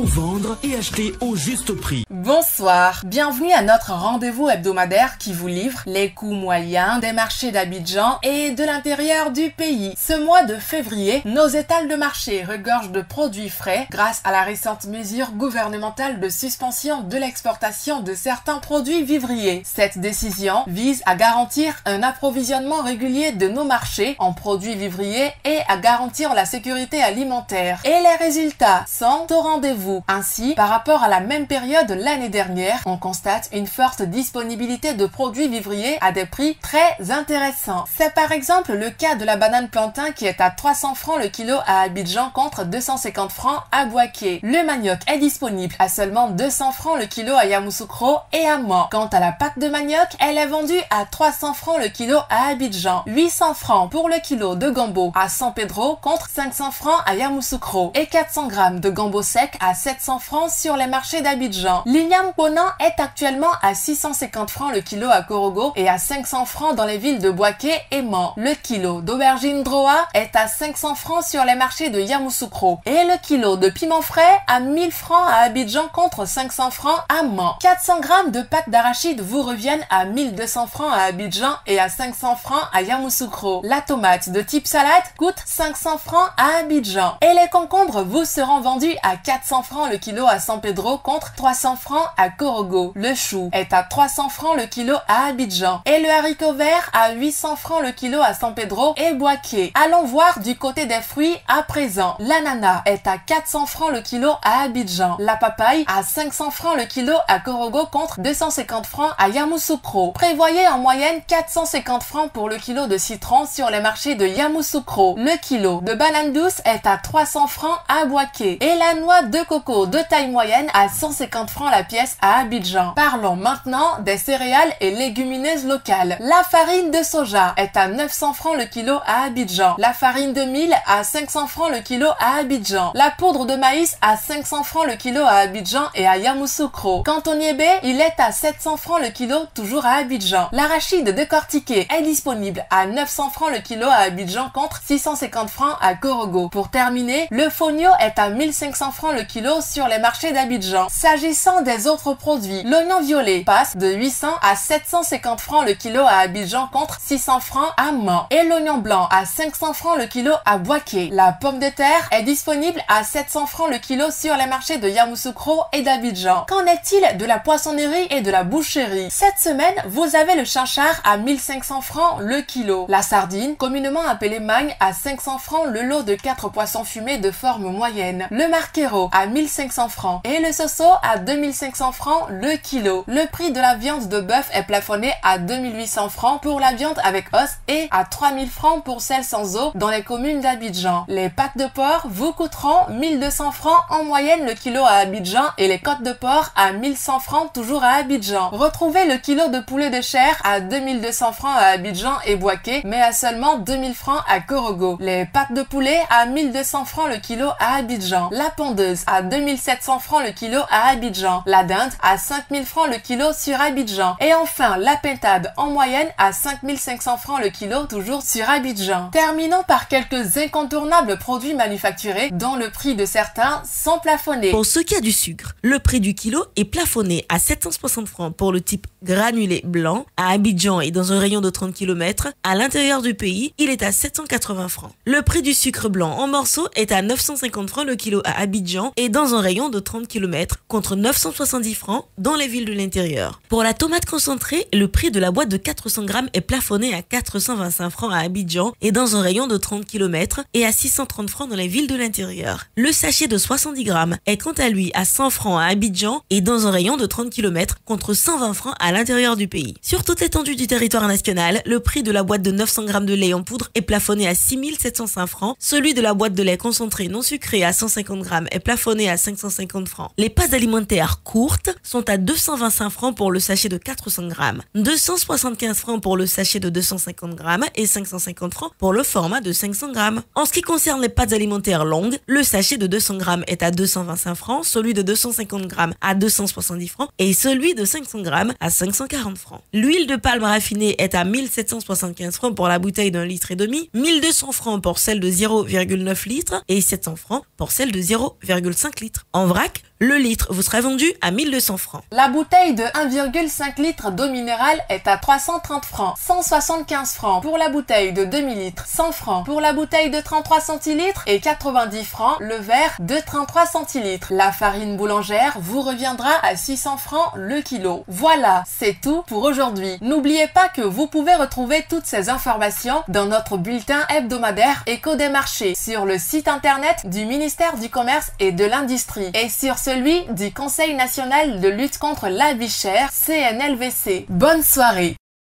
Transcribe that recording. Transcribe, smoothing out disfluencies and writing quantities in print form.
pour vendre et acheter au juste prix. Bonsoir, bienvenue à notre rendez-vous hebdomadaire qui vous livre les coûts moyens des marchés d'Abidjan et de l'intérieur du pays. Ce mois de février, nos étals de marché regorgent de produits frais grâce à la récente mesure gouvernementale de suspension de l'exportation de certains produits vivriers. Cette décision vise à garantir un approvisionnement régulier de nos marchés en produits vivriers et à garantir la sécurité alimentaire. Et les résultats sont au rendez-vous. Ainsi, par rapport à la même période l'année dernière, on constate une forte disponibilité de produits vivriers à des prix très intéressants. C'est par exemple le cas de la banane plantain qui est à 300 francs le kilo à Abidjan contre 250 francs à Bouaké. Le manioc est disponible à seulement 200 francs le kilo à Yamoussoukro et à Mans. Quant à la pâte de manioc, elle est vendue à 300 francs le kilo à Abidjan, 800 francs pour le kilo de gombo à San Pedro contre 500 francs à Yamoussoukro et 400 grammes de gombo sec à 700 francs sur les marchés d'Abidjan. L'igname ponant est actuellement à 650 francs le kilo à Korogo et à 500 francs dans les villes de Bouaké et Mans. Le kilo d'aubergine droa est à 500 francs sur les marchés de Yamoussoukro et le kilo de piment frais à 1000 francs à Abidjan contre 500 francs à Mans. 400 grammes de pâte d'arachide vous reviennent à 1200 francs à Abidjan et à 500 francs à Yamoussoukro. La tomate de type salade coûte 500 francs à Abidjan et les concombres vous seront vendus à 400 francs le kilo à San Pedro contre 300 francs à Korogo. Le chou est à 300 francs le kilo à Abidjan et le haricot vert à 800 francs le kilo à San Pedro et Bouaké. Allons voir du côté des fruits à présent. L'ananas est à 400 francs le kilo à Abidjan. La papaye à 500 francs le kilo à Korogo contre 250 francs à Yamoussoukro. Prévoyez en moyenne 450 francs pour le kilo de citron sur les marchés de Yamoussoukro. Le kilo de banane douce est à 300 francs à Bouaké et la noix de coco de taille moyenne à 150 francs la pièce à Abidjan. Parlons maintenant des céréales et légumineuses locales. La farine de soja est à 900 francs le kilo à Abidjan. La farine de mil à 500 francs le kilo à Abidjan. La poudre de maïs à 500 francs le kilo à Abidjan et à Yamoussoukro. Quant au niébé, il est à 700 francs le kilo toujours à Abidjan. L'arachide décortiqué est disponible à 900 francs le kilo à Abidjan contre 650 francs à Korogo. Pour terminer, le fonio est à 1500 francs le kilo sur les marchés d'Abidjan. S'agissant des autres produits, l'oignon violet passe de 800 à 750 francs le kilo à Abidjan contre 600 francs à Mans et l'oignon blanc à 500 francs le kilo à Bouaké. La pomme de terre est disponible à 700 francs le kilo sur les marchés de Yamoussoukro et d'Abidjan. Qu'en est-il de la poissonnerie et de la boucherie? Cette semaine, vous avez le chinchard à 1500 francs le kilo. La sardine, communément appelée magne, à 500 francs le lot de 4 poissons fumés de forme moyenne. Le marquero à 1500 francs et le soso à 2500 francs le kilo. Le prix de la viande de bœuf est plafonné à 2800 francs pour la viande avec os et à 3000 francs pour celle sans os dans les communes d'Abidjan. Les pâtes de porc vous coûteront 1200 francs en moyenne le kilo à Abidjan et les côtes de porc à 1100 francs toujours à Abidjan. Retrouvez le kilo de poulet de chair à 2200 francs à Abidjan et Bouaké mais à seulement 2000 francs à Korogo. Les pâtes de poulet à 1200 francs le kilo à Abidjan. La pondeuse à 2700 francs le kilo à Abidjan. La dinde à 5000 francs le kilo sur Abidjan. Et enfin, la pintade en moyenne à 5500 francs le kilo toujours sur Abidjan. Terminons par quelques incontournables produits manufacturés dont le prix de certains sont plafonnés. Pour ce qui a du sucre, le prix du kilo est plafonné à 760 francs pour le type granulé blanc. À Abidjan et dans un rayon de 30 km, à l'intérieur du pays, il est à 780 francs. Le prix du sucre blanc en morceaux est à 950 francs le kilo à Abidjan et dans un rayon de 30 km contre 970 francs dans les villes de l'intérieur. Pour la tomate concentrée, le prix de la boîte de 400 grammes est plafonné à 425 francs à Abidjan et dans un rayon de 30 km et à 630 francs dans les villes de l'intérieur. Le sachet de 70 grammes est quant à lui à 100 francs à Abidjan et dans un rayon de 30 km contre 120 francs à l'intérieur du pays. Sur toute l'étendue du territoire national, le prix de la boîte de 900 grammes de lait en poudre est plafonné à 6705 francs. Celui de la boîte de lait concentré non sucré à 150 grammes est plafonné à 550 francs. Les pâtes alimentaires courtes sont à 225 francs pour le sachet de 400 grammes, 275 francs pour le sachet de 250 grammes et 550 francs pour le format de 500 grammes. En ce qui concerne les pâtes alimentaires longues, le sachet de 200 grammes est à 225 francs, celui de 250 grammes à 270 francs et celui de 500 grammes à 540 francs. L'huile de palme raffinée est à 1775 francs pour la bouteille d'1,5 litre, 1200 francs pour celle de 0,9 litres et 700 francs pour celle de 0,5 litres. En vrac, Le litre vous sera vendu à 1200 francs. La bouteille de 1,5 litre d'eau minérale est à 330 francs, 175 francs pour la bouteille de demi-litre, 100 francs pour la bouteille de 33 centilitres et 90 francs le verre de 33 centilitres. La farine boulangère vous reviendra à 600 francs le kilo. Voilà, c'est tout pour aujourd'hui. N'oubliez pas que vous pouvez retrouver toutes ces informations dans notre bulletin hebdomadaire Écho des marchés sur le site internet du ministère du Commerce et de l'Industrie et sur celui du Conseil national de lutte contre la vie chère, CNLVC. Bonne soirée!